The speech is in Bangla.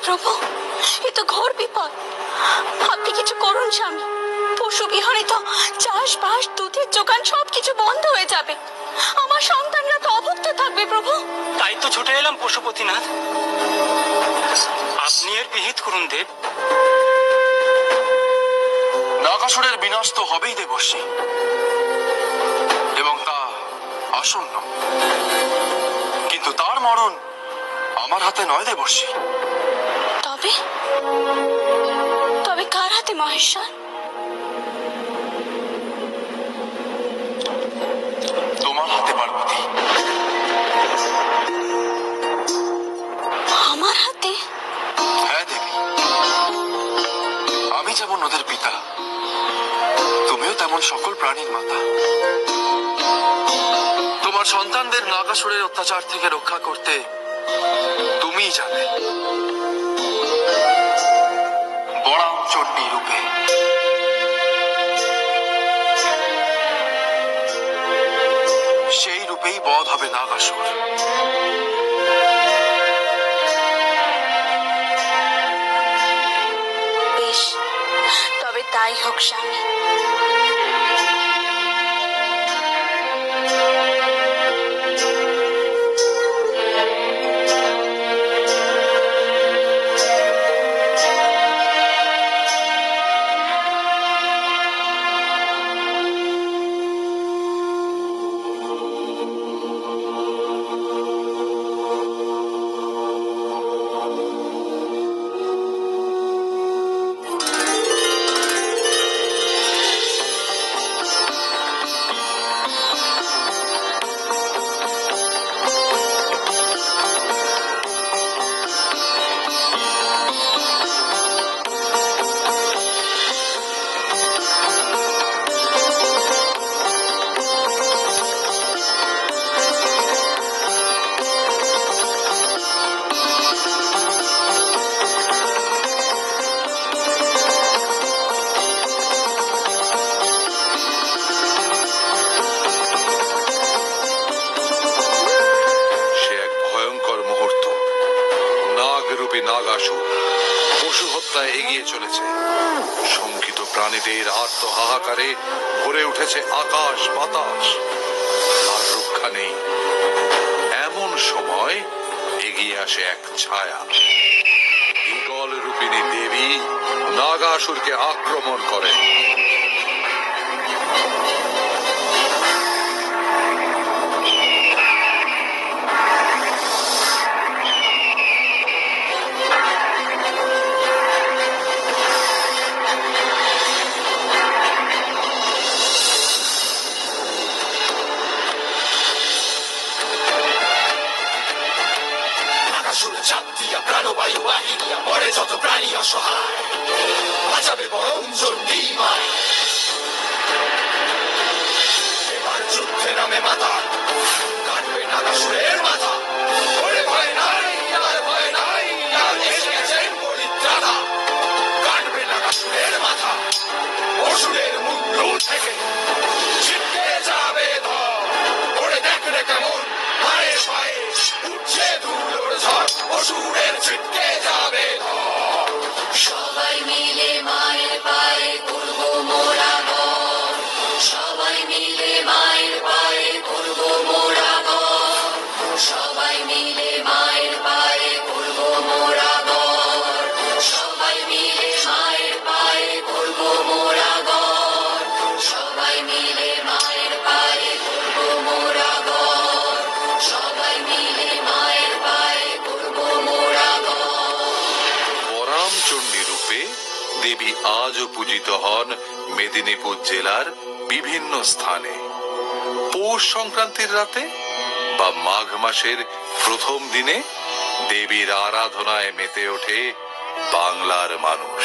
প্রভু, এ তো ঘোর বিপদ। আপনি কিছু করুন স্বামী। পশু বিহারে তো চাষবাস, দুধের যোগান সবকিছু বন্ধ হয়ে যাবে। আমার সন্তানরা তো অভুক্ত থাকবে প্রভু। তাই তো ছুটে এলাম পশুপতিনাথ। আপনি এর বিহিত করুন দেব। নাগাসুরের বিনাশ তো হবেই দেবর্ষি, এবং তা আসন্ন। কিন্তু তার মরণ আমার হাতে নয় দেবর্ষি। তবে তবে কার হাতে মহেশ্বর? তোমার হাতে পার্বতী। আমার হাতে? হ্যাঁ দেবী, আমি যেমন ওদের পিতা, তুমিও তেমন সকল প্রাণীর মাতা। তোমার সন্তানদের নাগাসুরের অত্যাচার থেকে রক্ষা করতে তুমিই যাবে বরাম চণ্ডী রূপে। সেই রূপেই বধ হবে নাগাসুর। বেশ, তবে তাই হোক স্বামী। নাগাসুর পশু হত্যায় এগিয়ে চলেছে। শঙ্কিত প্রাণীদের আর্ত হাহাকারে ভরে উঠেছে আকাশ বাতাস, আর রক্ষা নেই। এমন সময় এগিয়ে আসে এক ছায়া। ঈগল রূপিণী দেবী নাগাসুরকে আক্রমণ করেন। প্রাণবায়ু বাহিনিয়া মরে যত প্রাণী অসহায়, বাঁচাবে বরং চণ্ডী মায়। এবার যুদ্ধে নামে মাথা, কাটবে নাগাসুরের মাথা। ওরে ভয় নাই, আর ভয় নাই, আর এসে গেছেন পরিত্রাতা। কাটবে নাগাসুরের মাথা, অসুরের মুন্ডু থেকে ছিটকে যাবে ধর। ওরে দেখ রে কেমন পায়ে পায়ে উঠছে ধুলোর ঝড়, অসুরের ছিটকে যাবে ধর। সবাই মিলে মায়ের পায়ে করব মোরা ঘর, সবাই মিলে মায়ের পায়ে করব মোরা ঘর, সবাই মিলে মায়ের পায়ে করব মোরা ঘর, সবাই মিলে মায়ের পায়ে করব মোরা ঘর, সবাই মিলে মায়ের পায়ে করব মোরা ঘর, সবাই মিলে মায়ের পায়ে করব মোরা ঘর। বরামচণ্ডী রূপে দেবী আজও পূজিত হন মেদিনীপুর জেলার বিভিন্ন স্থানে। পৌষ সংক্রান্তির রাতে বা মাঘ মাসের প্রথম দিনে দেবীর আরাধনায় মেতে ওঠে বাংলার মানুষ।